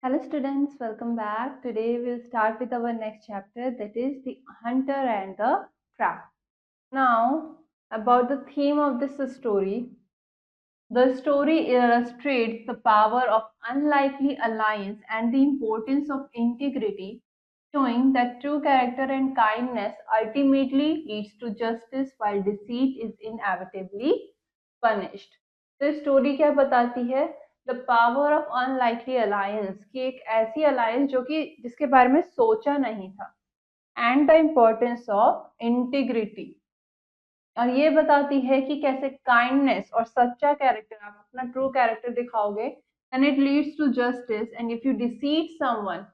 Hello students, welcome back. Today we'll start with our next chapter, that is the hunter and the trap. Now about the theme of this story. The story illustrates the power of unlikely alliance and the importance of integrity, showing that true character and kindness ultimately leads to justice while deceit is inevitably punished. तो story क्या बताती है? The power of unlikely alliance, कि एक ऐसी alliance जो कि जिसके बारे में सोचा नहीं था, and the importance of integrity, और ये बताती है कि कैसे काइंडनेस और सच्चा कैरेक्टर, आप अपना ट्रू कैरेक्टर दिखाओगे and it leads to justice, and if you deceit someone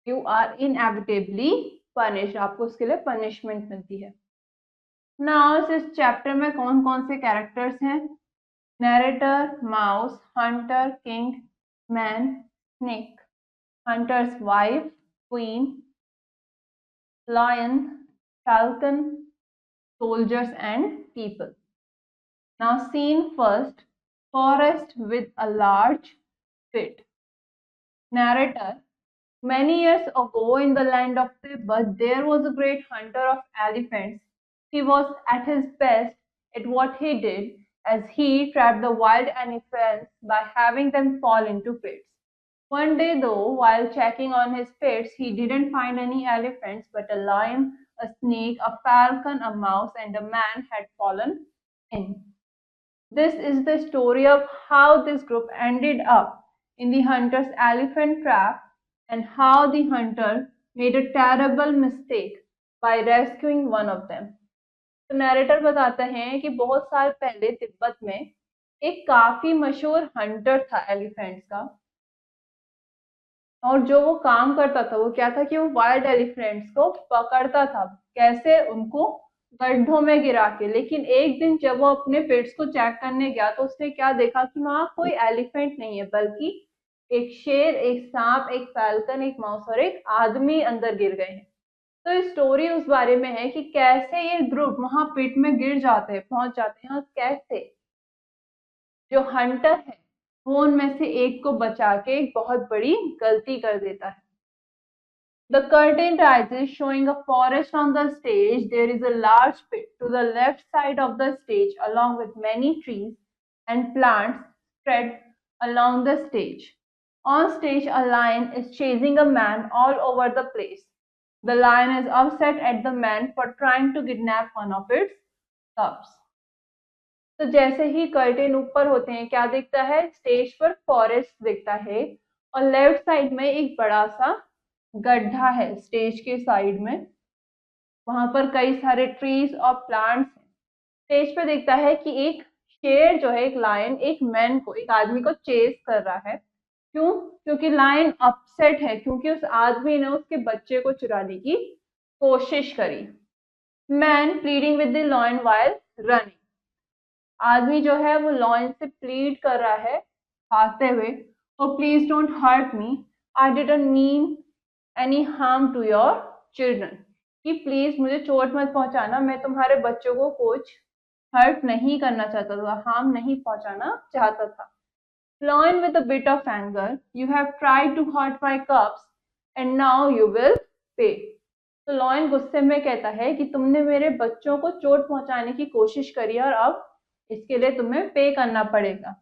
you are inevitably punish, आपको उसके लिए पनिशमेंट मिलती है। नाउ इस चैप्टर में कौन कौन से कैरेक्टर्स हैं? Narrator mouse, hunter king, man snake, hunter's wife queen, lion falcon, soldiers and people. Now scene first, forest with a large pit. Narrator: many years ago in the land of Tibet there was a great hunter of elephants. He was at his best at what he did, as he trapped the wild elephants by having them fall into pits. One day though, while checking on his pits, he didn't find any elephants but a lion, a snake, a falcon, a mouse, and a man had fallen in. This is the story of how this group ended up in the hunter's elephant trap and how the hunter made a terrible mistake by rescuing one of them. तो narrator बताते हैं कि बहुत साल पहले तिब्बत में एक काफी मशहूर हंटर था एलिफेंट्स का, और जो वो काम करता था वो क्या था कि वो वाइल्ड एलिफेंट्स को पकड़ता था, कैसे? उनको गड्ढों में गिरा के। लेकिन एक दिन जब वो अपने पेट्स को चेक करने गया तो उसने क्या देखा कि वहां कोई एलिफेंट नहीं है, बल्कि एक शेर, एक सांप, एक फैल्कन, एक माउस और एक आदमी अंदर गिर गए हैं। तो स्टोरी उस बारे में है कि कैसे ये ग्रुप वहां पिट में गिर जाते हैं, पहुंच जाते हैं, और कैसे जो हंटर है वो उनमें से एक को बचा के एक बहुत बड़ी गलती कर देता है। The curtain rises, showing a forest on the stage. There is a large pit to the left side of the stage, along with many trees and plants spread along the stage. On stage, a lion is chasing a man all over the place. The lion is upset at the man for trying to kidnap one of its cubs. तो जैसे ही curtain ऊपर होते हैं क्या दिखता है? Stage पर forest दिखता है, और लेफ्ट साइड में एक बड़ा सा गड्ढा है स्टेज के साइड में, वहां पर कई सारे ट्रीज और प्लांट्स हैं। स्टेज पे दिखता है कि एक शेर जो है, एक लायन, एक मैन को, एक आदमी को चेस कर रहा है। क्यों? क्योंकि लायन अपसेट है, क्योंकि उस आदमी ने उसके बच्चे को चुराने की कोशिश करी। Man pleading with the lion while running, आदमी जो है वो लॉयन से प्लीड कर रहा है भागते हुए, और please don't hurt me, I didn't mean any harm to your children, कि प्लीज मुझे चोट मत पहुंचाना, मैं तुम्हारे बच्चों को कुछ हर्ट नहीं करना चाहता था, हार्म नहीं पहुंचाना चाहता था। Lion with a bit of anger, you have tried to hurt my cubs and now you will pay. तो लॉयन गुस्से में कहता है कि तुमने मेरे बच्चों को चोट पहुंचाने की कोशिश करी और अब इसके लिए तुम्हें पे करना पड़ेगा।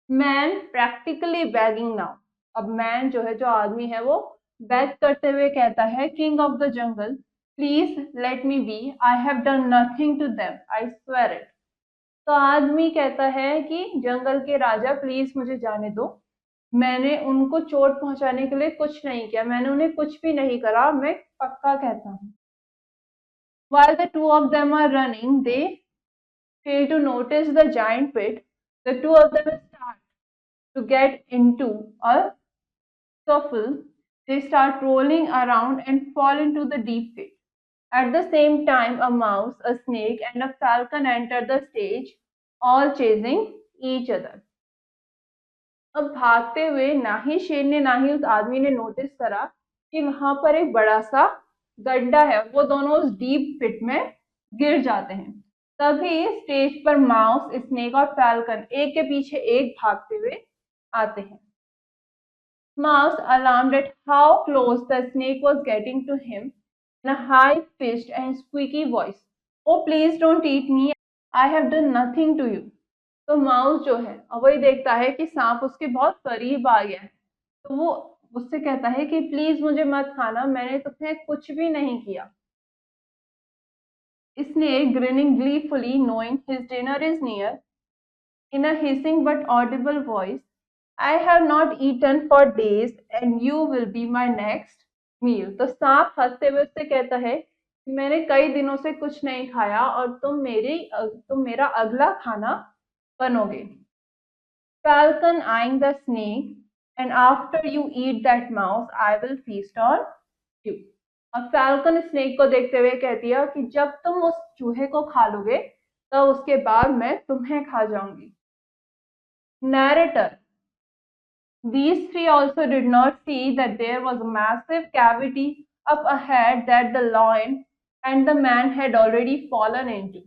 मैन प्रैक्टिकली बैगिंग नाउ, अब मैन जो है, जो आदमी है, वो बैग करते हुए कहता है, king of the jungle please let me be, I have done nothing to them, I swear it. तो आदमी कहता है कि जंगल के राजा प्लीज मुझे जाने दो, मैंने उनको चोट पहुंचाने के लिए कुछ नहीं किया, मैंने उन्हें कुछ भी नहीं करा, मैं पक्का कहता हूँ। While the two of them are running, they fail to notice the giant pit. The two of them start to get into a scuffle. They start rolling around and fall into the deep pit. At the same time, a mouse, a snake, and a falcon enter the stage, all chasing each other. अब भागते हुए ना ही शेर ने ना ही उस आदमी ने नोटिस करा कि वहां पर एक बड़ा सा गड्ढा है, वो दोनों उस डीप पिट में गिर जाते हैं। तभी स्टेज पर माउस, स्नेक और फैल्कन एक के पीछे एक भागते हुए आते हैं। Mouse, alarmed at how close the snake was getting to him, in a high-pitched and squeaky voice, "Oh, please don't eat me. I have done nothing to you." तो माउस जो है अब वही देखता है कि सांप उसके बहुत करीब आ गया है, तो वो उससे कहता है कि प्लीज मुझे मत खाना, मैंने तुम्हें कुछ भी नहीं किया। Snake, grinning gleefully, knowing his dinner is near, in a hissing but audible voice, "I have not eaten for days and you will be my next meal." तो सांप हंसते हुए उससे कहता है कि मैंने कई दिनों से कुछ नहीं खाया और तुम मेरा अगला खाना बनोगे। Falcon, eyeing the snake, "And after you eat that mouse, I will feast on you." अब फैल्कन स्नेक को देखते हुए कहती है कि जब तुम उस चूहे को खा लोगे तो उसके बाद मैं तुम्हें खा जाऊंगी। Narrator: These three also did not see that there was a massive cavity up ahead that the lion and the man had already fallen into.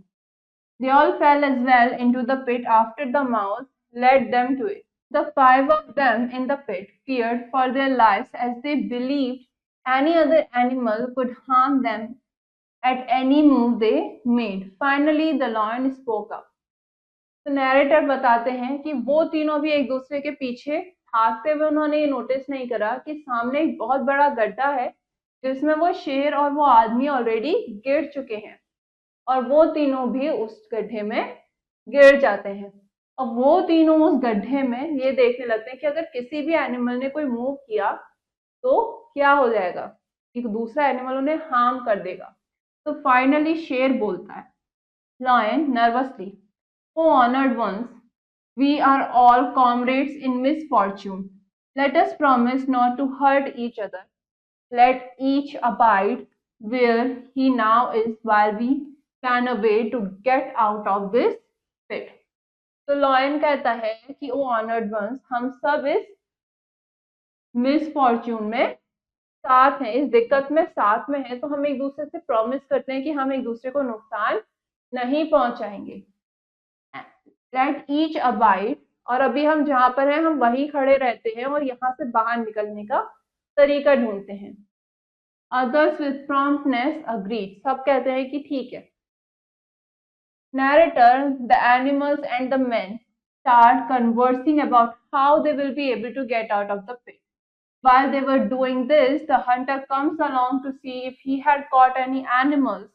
They all fell as well into the pit after the mouse led them to it. The five of them in the pit feared for their lives as they believed any other animal could harm them at any move they made. Finally, the lion spoke up. तो narrator बताते हैं कि वो तीनों भी एक दूसरे के पीछे भागते हुए उन्होंने ये नोटिस नहीं करा कि सामने एक बहुत बड़ा गड्ढा है जिसमें वो शेर और वो आदमी ऑलरेडी गिर चुके हैं, और वो तीनों भी उस गड्ढे में गिर जाते हैं। अब वो तीनों उस गड्ढे में ये देखने लगते हैं कि अगर किसी भी एनिमल ने कोई मूव किया तो क्या हो जाएगा, कि दूसरा एनिमल उन्हें हार्म कर देगा। तो फाइनली शेर बोलता है, lion nervously, "oh honoured ones, we are all comrades in misfortune. Let us promise not to hurt each other. Let each abide where he now is while we plan a way to get out of this pit." तो lion कहता है कि ओ honoured once, हम सब इस misfortune में साथ हैं, इस दिक्कत में साथ में है, तो हम एक दूसरे से प्रॉमिस करते हैं कि हम एक दूसरे को नुकसान नहीं पहुंचाएंगे। लेट ईच अबाइड, और अभी हम जहां पर हैं हम वहीं खड़े रहते हैं और यहाँ से बाहर निकलने का तरीका ढूंढते हैं। अदर्स विथ प्रॉम्प्टनेस अग्रीड, सब कहते हैं कि ठीक है। Narrator: The animals and the men start conversing about how they will be able to get out of the pit. While they were doing this, the hunter comes along to see if he had caught any animals.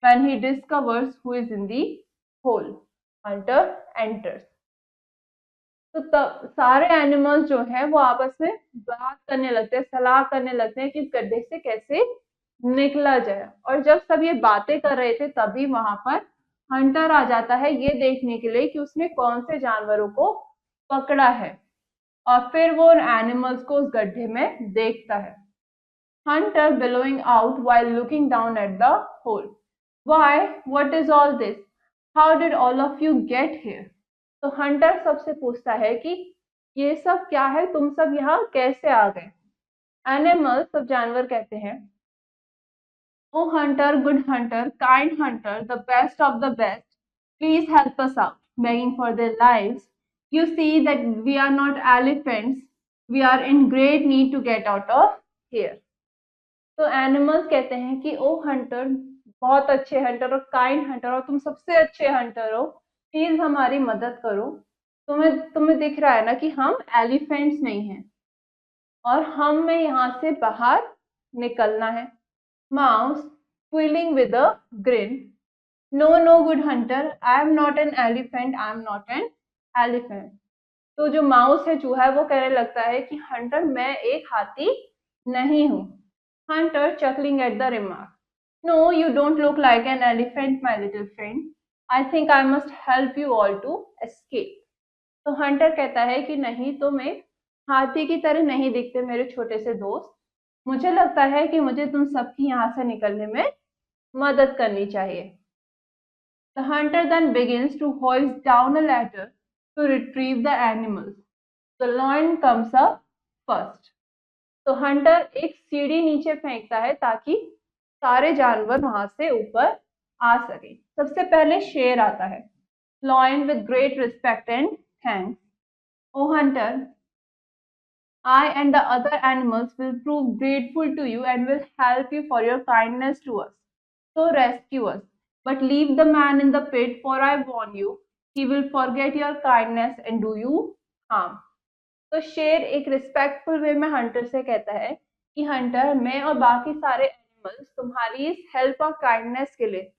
When he discovers who is in the hole, hunter enters. तो तब सारे animals जो है वो आपस में बात करने लगते हैं, सलाह करने लगते हैं कि इस गड्ढे से कैसे निकला जाए। और जब सब ये बातें कर रहे थे तभी वहां पर हंटर आ जाता है ये देखने के लिए कि उसने कौन से जानवरों को पकड़ा है, और फिर वो उन एनिमल्स को उस गड्ढे में देखता है। Hunter bellowing out while looking down at the hole. Why? What is all this? How did all of you get here? तो हंटर सबसे पूछता है कि ये सब क्या है, तुम सब यहाँ कैसे आ गए। एनिमल, सब जानवर कहते हैं, "Oh hunter, good hunter, kind hunter, the best of the best, please help us out," begging for their lives. "You see that we are not elephants. We are in great need to get out of here." तो animals कहते हैं कि ओ Hunter, बहुत अच्छे Hunter और kind Hunter, और तुम सबसे अच्छे हंटर हो, प्लीज हमारी मदद करो। तुम्हें तुम्हें दिख रहा है ना कि हम एलिफेंट्स नहीं हैं और हमें यहाँ से बाहर निकलना है। Mouse, squealing with a grin, "no no good hunter, I am not an elephant, I am not an elephant." तो जो माउस है, चूहा है, वो कहने लगता है कि हंटर, मैं एक हाथी नहीं हूँ। Hunter, chuckling at the remark, "No, you don't look like an elephant, my little friend. I think I must help you all to escape." तो हंटर कहता है कि नहीं, तुम एक हाथी की तरह नहीं दिखते मेरे छोटे से दोस्त, मुझे लगता है कि मुझे तुम सबकी यहाँ से निकलने में मदद करनी चाहिए। The hunter then begins to hoist down a ladder to retrieve the animals. The lion comes up first. तो हंटर एक सीढ़ी नीचे फेंकता है ताकि सारे जानवर वहां से ऊपर आ सके। सबसे पहले शेर आता है। Lion, with great respect and thanks, "oh hunter, I and the other animals will prove grateful to you and will help you for your kindness to us. So rescue us. But leave the man in the pit, for I warn you, he will forget your kindness and do you harm. तो शेर एक respectful way में Hunter से कहता है कि Hunter, मैं और बाकी सारे एनिमल्स तुम्हारी इस हेल्प और काइंडनेस के लिए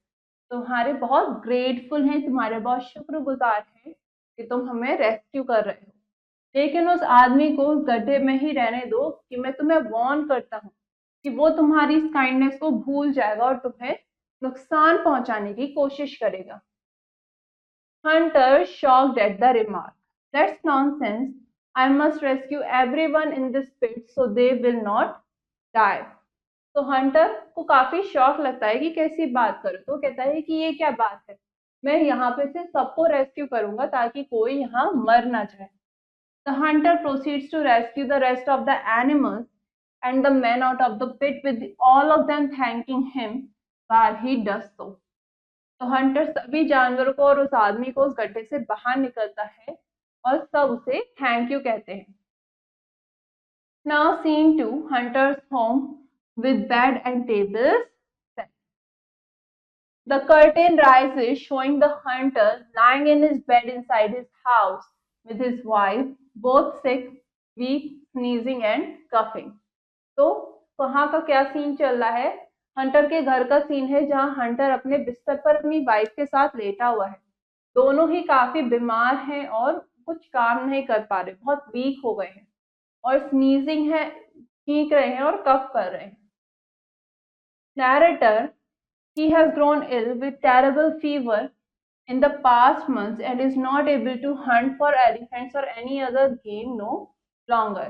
तुम्हारे बहुत ग्रेटफुल हैं, तुम्हारे बहुत शुक्रगुजार हैं कि तुम हमें रेस्क्यू कर रहे हो। लेकिन उस आदमी को उस गड्ढे में ही रहने दो, कि मैं तुम्हें वार्न करता हूँ कि वो तुम्हारी इस काइंडनेस को भूल जाएगा और तुम्हें नुकसान पहुंचाने की कोशिश करेगा। Hunter, shocked at the remark. That's nonsense. I must rescue everyone in this pit so they will not die. तो हंटर को काफी शौक लगता है कि कैसी बात करो, तो कहता है कि ये क्या बात है, मैं यहाँ पे से सबको रेस्क्यू करूंगा ताकि कोई यहाँ मर ना जाए। The hunter proceeds to rescue the rest of the animals and the men out of the pit, with all of them thanking him while he does so. तो हंटर सभी जानवरों को और उस आदमी को उस गड्ढे से बाहर निकलता है और सब उसे थैंक यू कहते हैं। Now scene 2, Hunter's home with bed and tables set. The curtain rises, showing the hunter lying in his bed inside his house with his wife, both sick, weak, sneezing and coughing. तो वहां का क्या scene चल रहा है? Hunter के घर का सीन है, जहां हंटर अपने बिस्तर पर अपनी वाइफ के साथ लेटा हुआ है। दोनों ही काफी बीमार हैं और कुछ काम नहीं कर पा रहे, बहुत वीक हो गए हैं और स्नीजिंग है, छींक रहे हैं और कफ कर रहे हैं। Narrator, he has grown ill with terrible fever in the past months and is not able to hunt for elephants or any other game no longer.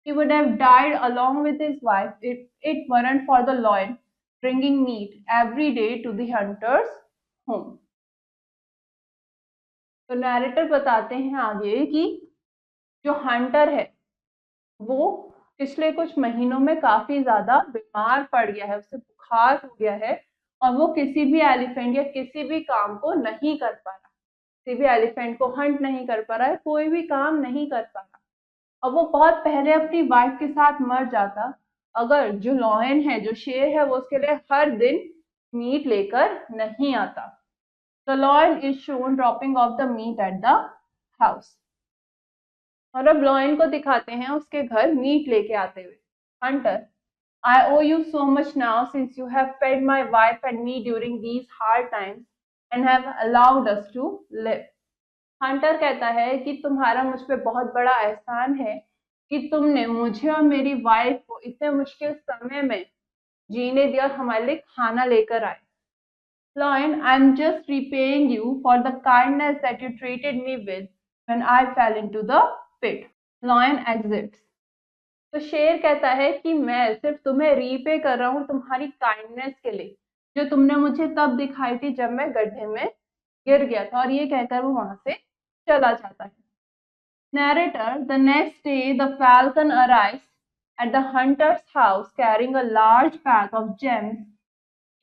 He would have died along with his wife if it weren't for the lion bringing meat every day to the hunter's home. तो narrator बताते हैं आगे कि जो Hunter है वो पिछले कुछ महीनों में काफी ज्यादा बीमार पड़ गया है, उसे बुखार हो गया है और वो किसी भी एलिफेंट या किसी भी काम को नहीं कर पा रहा, किसी भी एलिफेंट को हंट नहीं कर पा रहा है, कोई भी काम नहीं कर पा रहा। और वो बहुत पहले अपनी वाइफ के साथ मर जाता अगर जो लॉयन है, जो शेर है, वो उसके लिए हर दिन मीट लेकर नहीं आता। The lion is shown dropping off the meat at the house. और अब लॉयन को दिखाते हैं उसके घर मीट लेके आते हुए। Hunter, I owe you so much now since you have fed my wife and me during these hard times and have allowed us to live. Hunter कहता है कि तुम्हारा मुझ पे बहुत बड़ा एहसान है कि तुमने मुझे और मेरी वाइफ को इतने मुश्किल समय में जीने दिया और हमारे लिए खाना लेकर आए। Lion, I'm just repaying you for the kindness that you treated me with when I fell into the pit. Lion exits. तो शेर कहता है कि मैं सिर्फ तुम्हें रीपे कर रहा हूँ तुम्हारी काइंडनेस के लिए, जो तुमने मुझे तब दिखाई थी जब मैं गड्ढे में गिर गया था। और ये कहकर वो वहां से चला जाता है। Narrator, the next day the falcon arrives at the hunter's house carrying a large pack of gems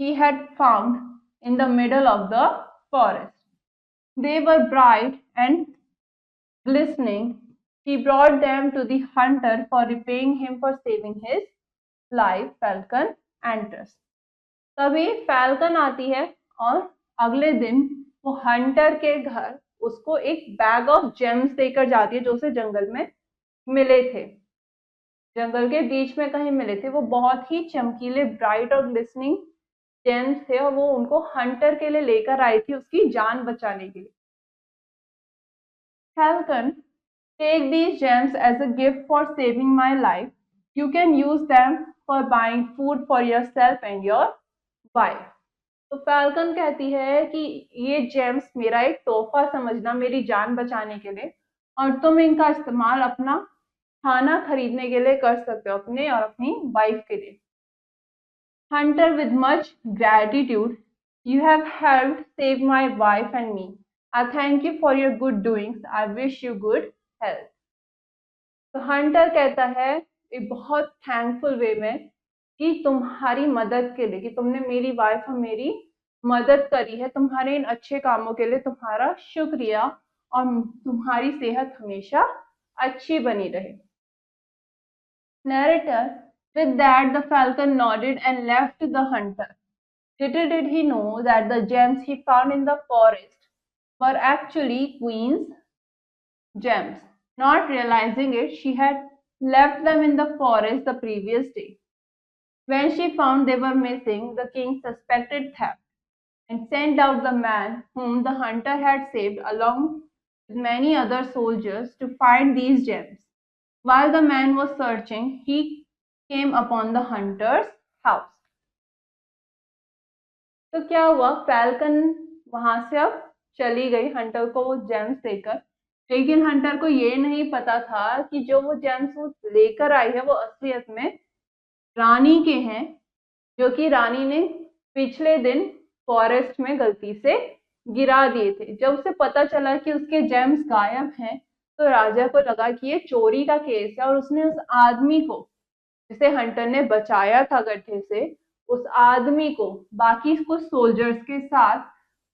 he had found in the middle of the forest. They were bright and glistening. He brought them to the hunter for repaying him for saving his life. Falcon enters. तभी falcon आती है और अगले दिन वो Hunter के घर उसको एक बैग ऑफ जेम्स देकर जाती है, जो उसे जंगल में मिले थे, जंगल के बीच में कहीं मिले थे। वो बहुत ही चमकीले, ब्राइट और ग्लिसनिंग जेम्स थे और वो उनको हंटर के लिए लेकर आई थी उसकी जान बचाने के लिए। Falcon, take these gems as a gift for saving my life. You can use them for buying food for yourself and your wife. तो फैल्कन कहती है कि ये जेम्स मेरा एक तोहफा समझना मेरी जान बचाने के लिए, और तुम इनका इस्तेमाल अपना खाना खरीदने के लिए कर सकते हो, अपने और अपनी वाइफ के लिए। Hunter, with much gratitude, you have helped save my wife and me. I thank you for your good doings. I wish you good health. तो हंटर कहता है एक बहुत थैंकफुल वे में कि तुम्हारी मदद के लिए, कि तुमने मेरी वाइफ और मेरी मदद करी है, तुम्हारे इन अच्छे कामों के लिए तुम्हारा शुक्रिया और तुम्हारी सेहत हमेशा अच्छी बनी रहे। Narrator, with that the falcon nodded and left the hunter. Little did he know that the gems he found in the forest were actually Queen's gems. Not realizing it, she had left them in the forest the previous day. When she found they were missing, the king suspected theft and sent out the man whom the hunter had saved along with many other soldiers to find these gems. While the man was searching, he came upon the hunter's house. तो क्या हुआ, falcon वहां से अब चली गई Hunter को वो जेम्स देकर, लेकिन हंटर को ये नहीं पता था कि जो वो जेम्स वो लेकर आई है वो असलियत में रानी के हैं, जो कि रानी ने पिछले दिन फॉरेस्ट में गलती से गिरा दिए थे। जब उसे पता चला कि उसके जेम्स गायब हैं, तो राजा को लगा कि ये चोरी का केस है और उसने उस आदमी को जिसे हंटर ने बचाया था गड्ढे से, उस आदमी को बाकी कुछ सोल्जर्स के साथ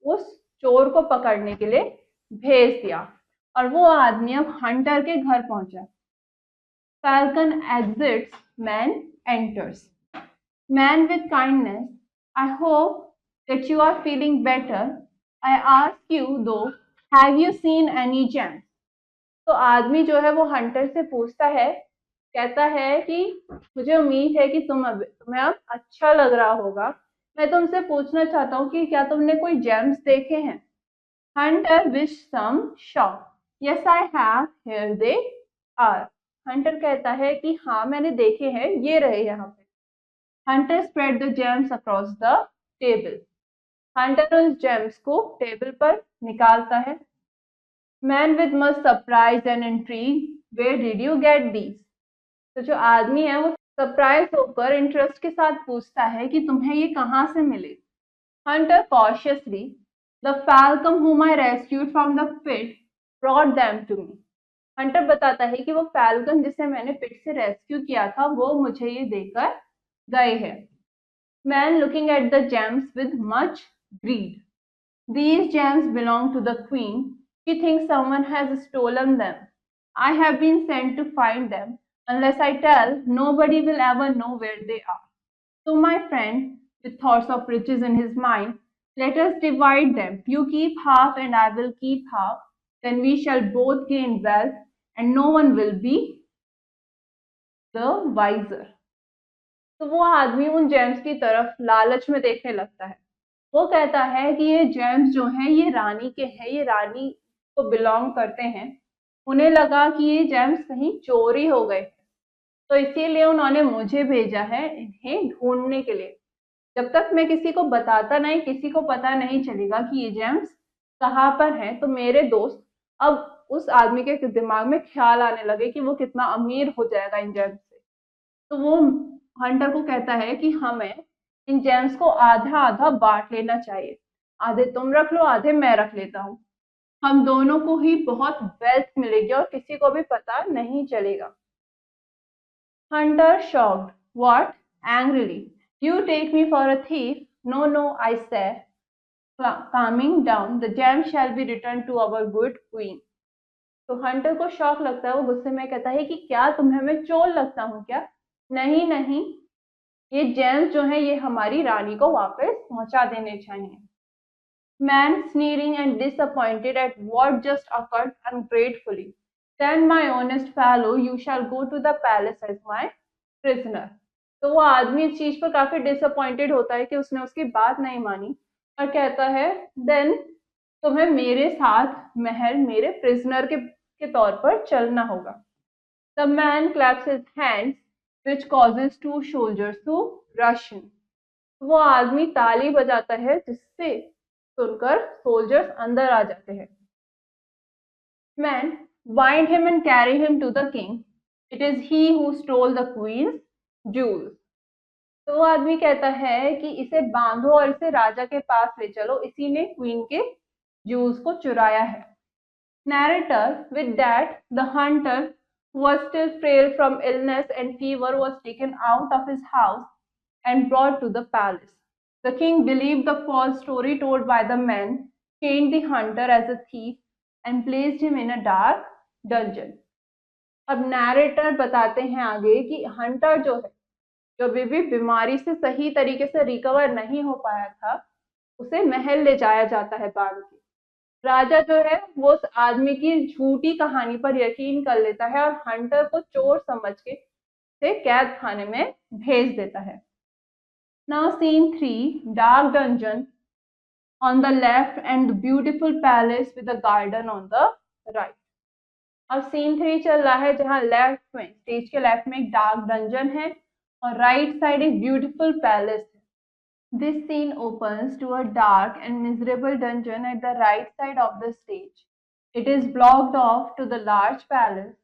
उस चोर को पकड़ने के लिए भेज दिया और वो आदमी अब हंटर के घर पहुंचा। Falcon exits, man enters. Man with kindness, I hope that you are feeling better. I ask you though, have you seen any gems? तो आदमी जो है वो हंटर से पूछता है, कहता है कि मुझे उम्मीद है कि तुम्हें अब अच्छा लग रहा होगा। मैं तुमसे पूछना चाहता हूँ कि क्या तुमने कोई जेम्स देखे हैं? Hunter wish some shop, yes I have, here they are. Hunter कहता है कि हाँ मैंने देखे हैं, ये रहे यहाँ पे। Hunter spread the gems across the table. Hunter उस जेम्स को टेबल पर निकालता है। Man with much surprise and intrigue, where did you get these? तो जो आदमी है वो सरप्राइज होकर इंटरेस्ट के साथ पूछता है कि तुम्हें ये कहाँ से मिले? Hunter cautiously, the falcon whom I rescued from the pit brought them to me. Hunter बताता है कि वो फैल्कन जिसे मैंने पिट से रेस्क्यू किया था वो मुझे ये देकर गए हैं। Man looking at the James with much greed. These gems belong to the queen. She thinks someone has stolen them. I have been sent to find them. Unless I tell, nobody will ever know where they are. So my friend, with thoughts of riches in his mind, let us divide them. You keep half and I will keep half. Then we shall both gain wealth and no one will be the wiser. तो वो आदमी उन James की तरफ लालच में देखने लगता है। वो कहता है कि ये जेम्स जो हैं ये रानी के हैं, ये रानी को बिलोंग करते हैं। उन्हें लगा कि ये जेम्स कहीं चोरी हो गए, तो इसीलिए उन्होंने मुझे भेजा है इन्हें ढूंढने के लिए। जब तक मैं किसी को बताता नहीं, किसी को पता नहीं चलेगा कि ये जेम्स कहाँ पर हैं, तो मेरे दोस्त अब उस आदमी के दिमाग में ख्याल आने लगे कि वो कितना अमीर हो जाएगा इन जेम्स से। तो वो हंटर को कहता है कि हमें इन जेम्स को आधा आधा बांट लेना चाहिए, आधे तुम रख लो, आधे मैं रख लेता हूँ। हम दोनों को ही बहुत वेल्थ मिलेगी और किसी को भी पता नहीं चलेगा। Hunter shocked, what? Angrily, you take me for a thief? No, no, I said, calming down, the gem shall be returned to our good queen. तो हंटर को शौक लगता है, वो गुस्से में कहता है कि क्या तुम्हें मैं चोर लगता हूँ क्या? नहीं नहीं, ये जेम्स जो है ये हमारी रानी को वापस पहुंचा देने चाहिए। Man sneering and disappointed at what just occurred ungratefully. Then my honest fellow, you shall go to the palace as my prisoner. तो वो आदमी इस चीज पर काफी डिसअपॉइंटेड होता है कि उसने उसकी बात नहीं मानी और कहता है देन तुम्हें मेरे साथ महल मेरे प्रिजनर के तौर पर चलना होगा। The man claps his hands, which causes two soldiers to rush in. वो आदमी ताली बजाता है जिससे सुनकर सोल्जर्स अंदर आ जाते हैं। Man, bind him and carry him to the king. It is he who stole the queen's jewels. तो वो आदमी कहता है कि इसे बांधो और इसे राजा के पास ले चलो, इसी ने क्वीन के जूल्स को चुराया है। Narrator, with that, the hunter, who was still frail from illness and fever, was taken out of his house and brought to the palace. The king believed the false story told by the man, chained the hunter as a thief, and placed him in a dark dungeon. अब narrator बताते हैं आगे कि Hunter जो है, जो अभी भी बीमारी से सही तरीके से रिकवर नहीं हो पाया था, उसे महल ले जाया जाता है बांध के। राजा जो है वो उस आदमी की झूठी कहानी पर यकीन कर लेता है और हंटर को चोर समझ के उसे कैद खाने में भेज देता है। Now scene 3, dark dungeon on the left and the beautiful palace with a garden on the right. अब सीन 3 चल रहा है जहां लेफ्ट में, स्टेज के लेफ्ट में एक डार्क डंजन है और राइट साइड एक ब्यूटीफुल पैलेस है। This scene opens to a dark and miserable dungeon at the right side of the stage. It is blocked off to the large palace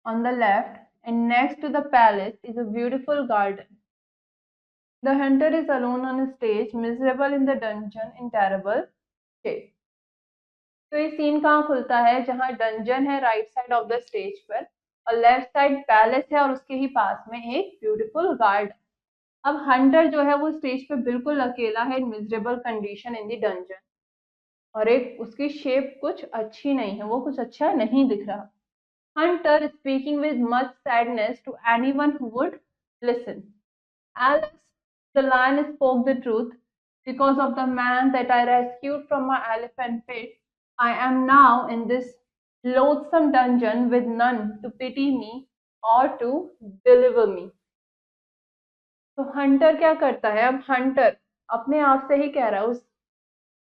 on the left, and next to the palace is a beautiful garden. The hunter is alone on a stage, miserable in the dungeon, in terrible shape. तो ये scene कहाँ खुलता है, जहाँ dungeon है right side of the stage पर और left side palace है और उसके ही पास में एक ब्यूटीफुल गार्डन। अब हंटर जो है वो स्टेज पे बिल्कुल अकेला है, in miserable condition in the dungeon, और एक उसकी शेप कुछ अच्छी नहीं है, वो कुछ अच्छा नहीं दिख रहा। Hunter speaking with much sadness to anyone who would listen. Alice, the lion spoke the truth. Because of the man that I rescued from my elephant pit, I am now in this loathsome dungeon with none to pity me or to deliver me. तो Hunter क्या करता है, अब Hunter अपने आप से ही कह रहा है, उस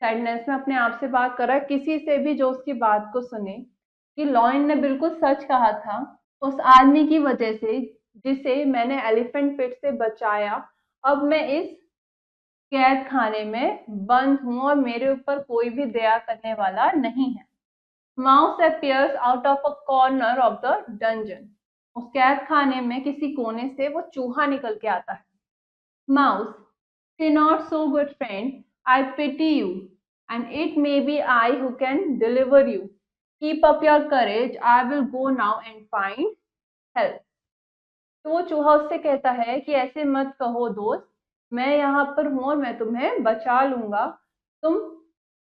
सैडनेस में अपने आप से बात कर रहा है, किसी से भी जो उसकी बात को सुने, कि लॉयन ने बिल्कुल सच कहा था। उस आदमी की वजह से जिसे मैंने एलिफेंट पिट से बचाया, अब मैं इस कैद खाने में बंद हूं और मेरे ऊपर कोई भी दया करने वाला नहीं है। Mouse appears out of a corner of the dungeon. उस कैद खाने में किसी कोने से वो चूहा निकल के आता है। Mouse, "Be not so good friend, I pity you, and it may be I who can deliver you. Keep up your courage, I will go now and find help." तो वो चूहा उससे कहता है कि ऐसे मत कहो दोस्त, मैं यहाँ पर हूँ और मैं तुम्हें बचा लूंगा, तुम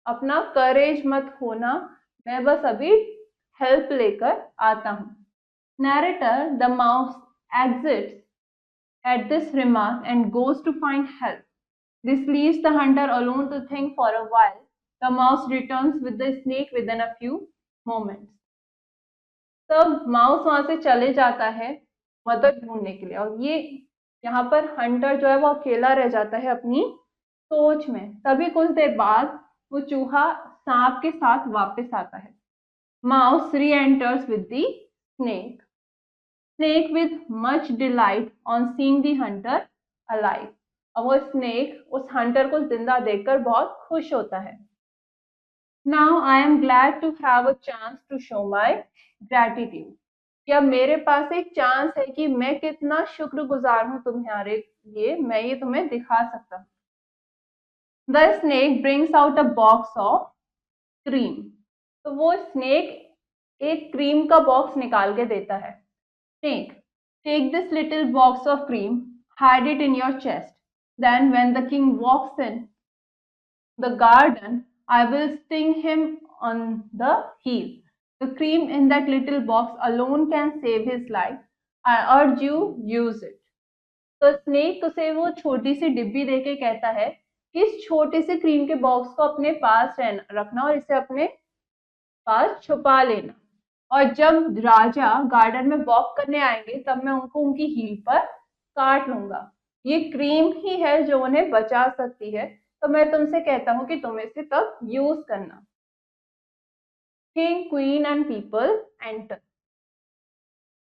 अपना करेज मत खोना, मैं बस अभी हेल्प लेकर आता हूँ। Narrator, the mouse exits at this remark and goes to find help. This leaves the hunter alone to think for a while. The mouse returns with the snake within a few moments. तब mouse वहां से चले जाता है मदद ढूंढने के लिए, और ये यहाँ पर हंटर जो है वो अकेला रह जाता है अपनी सोच में। तभी कुछ देर बाद वो चूहा सांप के साथ वापस आता है। माउस री enters with the snake. Snake with much delight on seeing the Hunter alive. अब वो स्नेक उस हंटर को जिंदा देखकर बहुत खुश होता है। Now I am glad to have a chance to show my gratitude. क्या मेरे पास एक चांस है कि मैं कितना शुक्रगुजार हूं तुम्हारे लिए, मैं ये तुम्हें दिखा सकता हूँ। The snake brings out a box of cream. तो वो स्नेक एक क्रीम का बॉक्स निकाल के देता है। Snake, take this little box of cream, hide it in your chest, then when the king walks in the garden, I will sting him on the heel. The cream in that little box alone can save his life. I urge you, use it. तो snake उसे वो छोटी सी डिब्बी देके कहता है कि इस छोटे से क्रीम के बॉक्स को अपने पास रखना और इसे अपने पास छुपा लेना, और जब राजा गार्डन में वॉक करने आएंगे तब मैं उनको उनकी हील पर काट लूंगा। ये क्रीम ही है जो उन्हें बचा सकती है, तो मैं तुमसे कहता हूँ कि तुम इसे तब यूज करना। King, queen and people enter.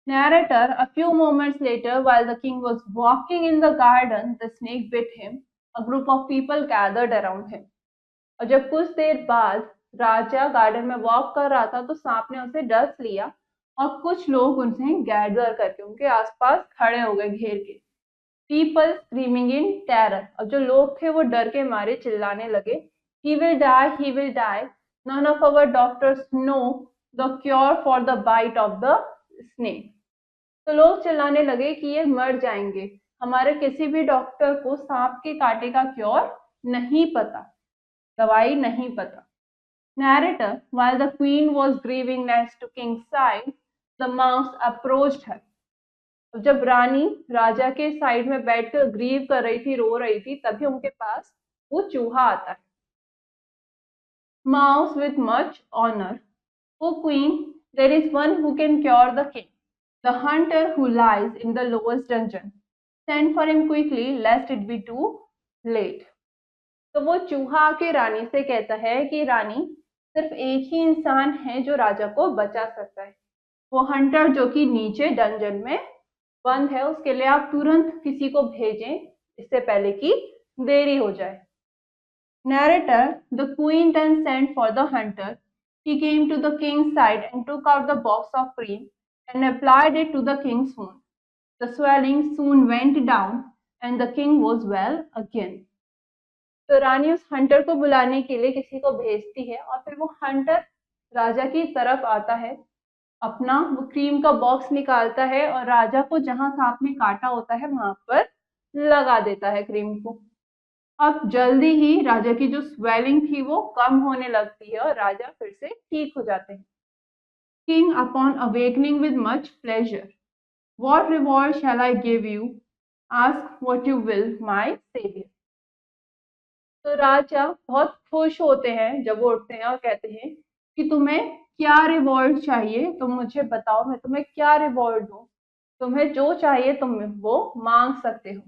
Narrator, a few moments later, while the king was walking in the garden, the snake bit him. A group of people gathered around him. और जब कुछ देर बाद राजा गार्डन में walk कर रहा था तो सांप ने उसे डस लिया और कुछ लोग उनसे गैदर करके उनके आसपास खड़े हो गए घेर के। पीपल स्क्रीमिंग इन टेरर। और जो लोग थे वो डर के मारे चिल्लाने लगे, he will die, he will die, none of our doctors know the cure for the bite of the snake. तो लोग चिल्लाने लगे कि ये मर जाएंगे, हमारे किसी भी डॉक्टर को सांप के कांटे का क्योर नहीं पता, दवाई नहीं पता। Narrator, while the queen was grieving next to king's side, the mouse approached her. जब रानी राजा के साइड में बैठकर ग्रीव कर रही थी, रो रही थी, तभी उनके पास वो चूहा आता है। Mouse with much honour, O queen, there is one who can cure the king, the hunter who lies in the lowest dungeon, send for him quickly lest it be too late. तो वो चूहा आके रानी से कहता है कि रानी, सिर्फ एक ही इंसान है जो राजा को बचा सकता है, वो हंटर जो कि नीचे डंजन में बंद है, उसके लिए आप तुरंत किसी को भेजें इससे पहले कि देरी हो जाए। Narrator, the queen then sent for the hunter. He came to the king's side and took out the box of cream and applied it to the king's wound. The swelling soon went down and the king was well again. तो रानी उस Hunter को बुलाने के लिए किसी को भेजती है और फिर वो हंटर राजा की तरफ आता है, अपना वो क्रीम का बॉक्स निकालता है और राजा को जहां सांप ने काटा होता है वहां पर लगा देता है क्रीम को। अब जल्दी ही राजा की जो स्वेलिंग थी वो कम होने लगती है और राजा फिर से ठीक हो जाते हैं। King upon awakening with much pleasure, what reward shall I give you, ask what you will my saviour. तो राजा बहुत खुश होते हैं जब वो उठते हैं और कहते हैं कि तुम्हें क्या रिवॉर्ड चाहिए, तुम मुझे बताओ, मैं तुम्हें क्या रिवॉर्ड दूं, तुम्हें जो चाहिए तुम वो मांग सकते हो।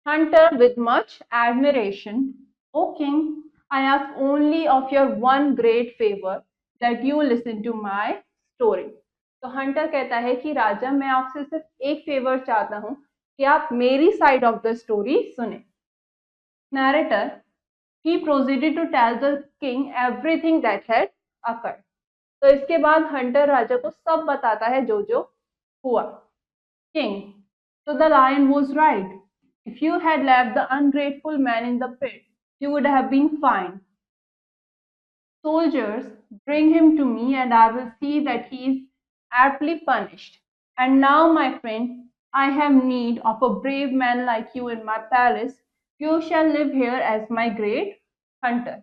Hunter with much admiration, O king, I ask only of your one great favor that you listen to my story. तो हंटर कहता है कि राजा, मैं आपसे सिर्फ एक फेवर चाहता हूँ कि आप मेरी साइड ऑफ द स्टोरी सुने। Narrator, he proceeded to tell the king everything that had occurred. तो इसके बाद हंटर राजा को सब बताता है जो जो हुआ। King, so the lion was right. If you had left the ungrateful man in the pit, you would have been fine. Soldiers, bring him to me and I will see that he is aptly punished. And now, my friend, I have need of a brave man like you in my palace. You shall live here as my great hunter.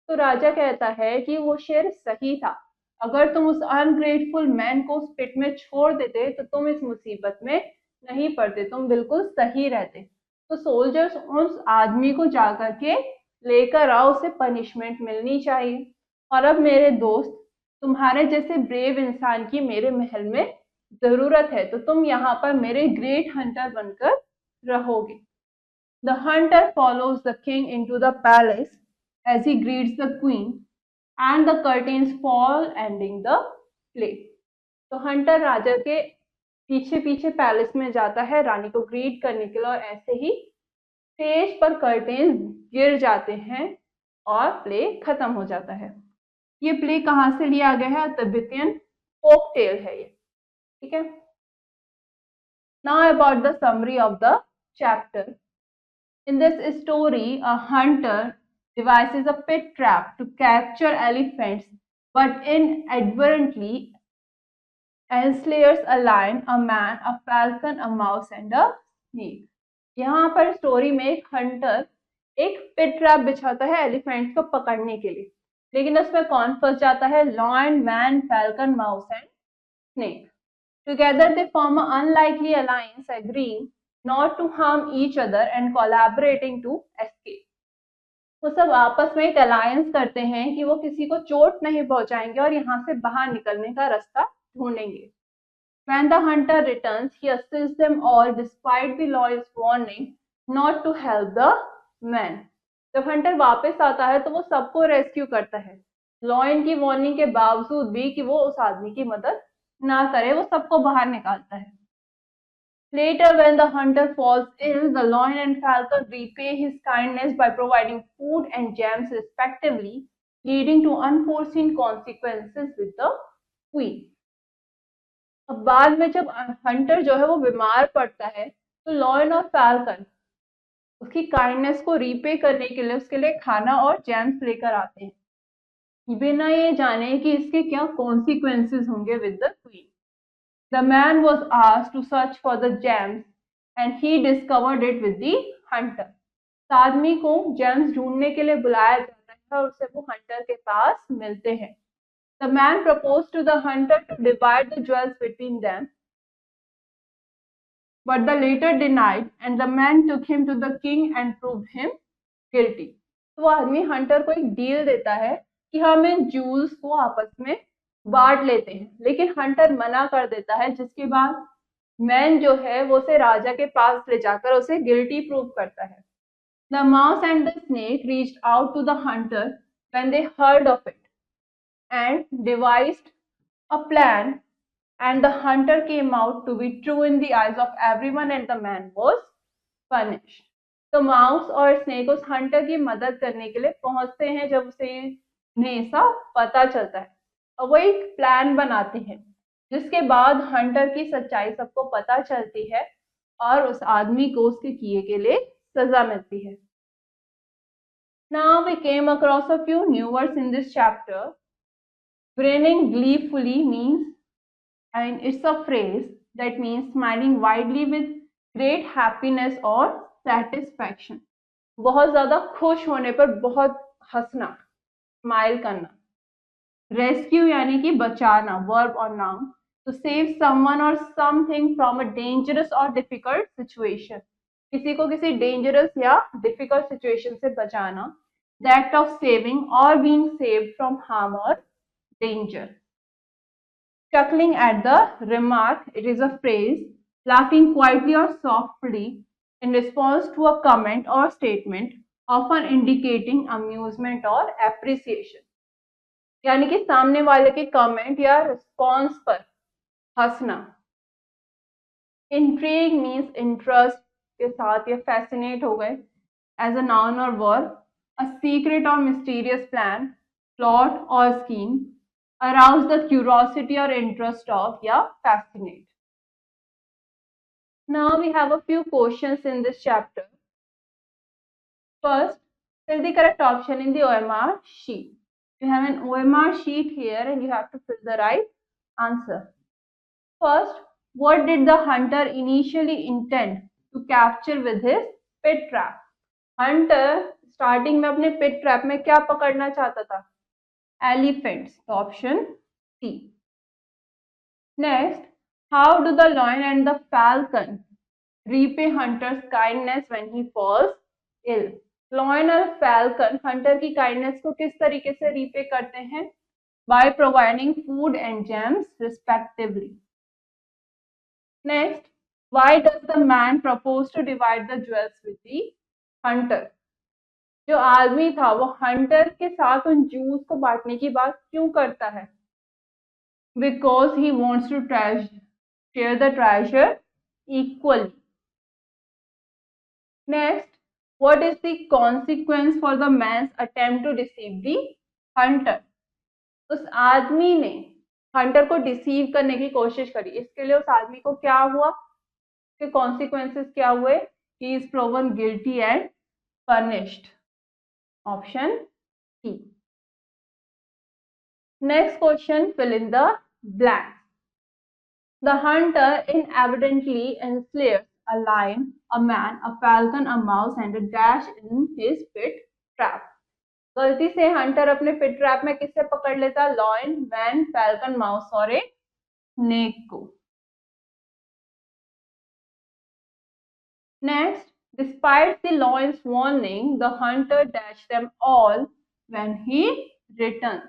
तो राजा कहता है कि वो शेर सही था, अगर तुम उस अनग्रेटफुल मैन को उस पिट में छोड़ देते तो तुम इस मुसीबत में नहीं पड़ते, तुम बिल्कुल सही रहते। तो सोल्जर्स उस आदमी को जाकर के लेकर आओ, उसे पनिशमेंट मिलनी चाहिए। और अब मेरे दोस्त, तुम्हारे जैसे ब्रेव इंसान की मेरे महल में जरूरत है, तो तुम यहाँ पर मेरे ग्रेट हंटर बनकर रहोगे। The Hunter follows the king into the palace as he greets the queen and the curtains fall ending the play. तो हंटर राजा के पीछे पीछे पैलेस में जाता है रानी को ग्रीट करने के लिए और ऐसे ही स्टेज पर कर्टेन्स गिर जाते हैं और प्ले खत्म हो जाता है। ये प्ले कहाँ से लिया गया है? तिब्बतियन फोक टेल है ये, ठीक है। Now about the summary of the chapter. In this story, a hunter devises a pit trap to capture elephants, but inadvertently ensnares a lion, a man, a falcon, a mouse and a snake. यहाँ पर story में एक Hunter एक पिट trap बिछाता है elephants को पकड़ने के लिए, लेकिन उसमें कौन फंस जाता है? Lion, man, falcon, mouse and snake. Together they form an unlikely alliance, agreeing not to harm each other and collaborating to escape. वो सब आपस में एक अलायंस करते हैं कि वो किसी को चोट नहीं पहुंचाएंगे और यहाँ से बाहर निकलने का रास्ता ढूंढेंगे। When the hunter returns, he assists them all despite the law's warning not to help the man. जब हंटर वापस आता है तो वो सबको रेस्क्यू करता है, लॉयन की वार्निंग के बावजूद भी कि वो उस आदमी की मदद ना करे, वो सबको बाहर निकालता है। Later, when the hunter falls ill, the lion and falcon repay his kindness by providing food and gems respectively, leading to unforeseen consequences with the queen. अब बाद में जब हंटर जो है वो बीमार पड़ता है तो लॉयन और फैल्कन उसकी काइंडनेस को रीपे करने के लिए उसके लिए खाना और जेम्स लेकर आते हैं, बिना ये जाने कि इसके क्या कॉन्सिक्वेंसेस होंगे with the queen. The man was asked to search for the gems and he discovered it with the hunter. आदमी को जेम्स ढूंढने के लिए बुलाया जाता है और उसे वो हंटर के पास मिलते हैं। The man proposed to the hunter to divide the jewels between them, but the latter denied, and the man took him to the king and proved him guilty. तो वो आदमी हंटर को एक डील देता है कि हम इन जूल्स को आपस में बांट लेते हैं, लेकिन हंटर मना कर देता है, जिसके बाद मैन जो है वो उसे राजा के पास ले जाकर उसे गिल्टी प्रूव करता है. The mouse and the snake reached out to the hunter when they heard of it and devised a plan, and the hunter came out to be true in the eyes of everyone and the man was punished. तो mouse और snake उस Hunter की मदद करने के लिए पहुंचते हैं जब उसे उन्हें ऐसा पता चलता है, और वो एक प्लान बनाते हैं, जिसके बाद हंटर की सच्चाई सबको पता चलती है और उस आदमी को उसके किए के लिए सजा मिलती है. Now we came across a few new words in this chapter. Grinning gleefully means, and it's a phrase that means smiling widely with great happiness or satisfaction. बहुत ज्यादा खुश होने पर बहुत हंसना, स्माइल करना. रेस्क्यू यानी कि बचाना, वर्ब और noun. To save someone or something from a dangerous or difficult situation. किसी को किसी डेंजरस या डिफिकल्ट सिचुएशन से बचाना. The act of saving or being saved from harm or danger. Chuckling at the remark, it is a phrase laughing quietly or softly in response to a comment or statement, often indicating amusement or appreciation. यानी कि सामने वाले के comment या response पर हंसना. Intrigue means interest के साथ, या fascinate हो गए as a noun or verb. A secret or mysterious plan, plot or scheme. Arouse the curiosity or interest of, या fascinate. Now we have a few questions in this chapter. First, fill the correct option in the OMR sheet. You have an OMR sheet here and you have to fill the right answer. First, what did the hunter initially intend to capture with his pit trap? Hunter starting में अपने पिट trap में क्या पकड़ना चाहता था? Elephants. तो option C. Next, how do the lion and the falcon repay hunter's kindness when he falls ill? Lion और falcon hunter की काइंडनेस को किस तरीके से रीपे करते हैं? By providing food and gems respectively. Next, why does the man propose to divide the jewels with the hunter? जो आदमी था वो हंटर के साथ उन जूस को बांटने की बात क्यों करता है? Because he wants to share the treasure equally. Next, what is the consequence for the man's attempt to deceive the hunter? उस आदमी ने हंटर को डिसीव करने की कोशिश करी, इसके लिए उस आदमी को क्या हुआ? उसके कॉन्सिक्वेंसेस क्या हुए? He is proven guilty and punished. Option C. Next question, fill in the blanks. The hunter inadvertently ensnares a lion, a man, a falcon, a mouse, and a dash in his pit trap. गलती से Hunter अपने पिट trap में किससे पकड़ लेता? Lion, man, falcon, mouse और एक snake को. Next, despite the lion's warning, the hunter dashed them all when he returned.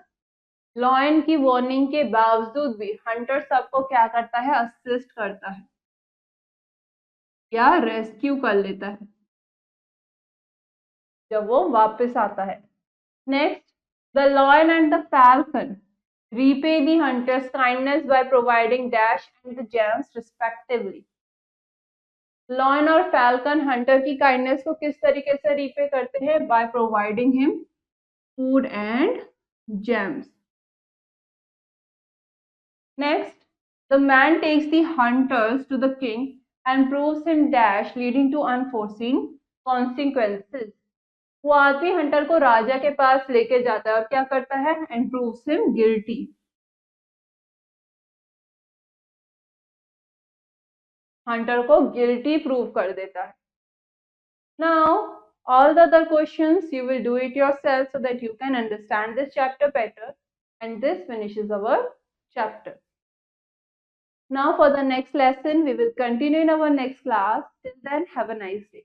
Lion की वार्निंग के बावजूद भी हंटर सबको क्या करता है? असिस्ट करता है या रेस्क्यू कर लेता है जब वो वापस आता है. Next, the lion and the falcon repay the hunter's kindness by providing dash and the gems respectively. Lion और फैल्कन हंटर की काइंडनेस को किस तरीके से रीपे करते हैं? By providing him food and gems. Next, the man takes the hunters to the king and proves him dash leading to unforeseen consequences. वो आदमी हंटर को राजा के पास लेके जाता है और क्या करता है? And proves him guilty. Hunter को गिल्टी प्रूव कर देता है. Now, all the other questions you will do it yourself so that you can understand this chapter better. And this finishes our chapter. Now for the next lesson, we will continue in our next class. Till then, have a nice day.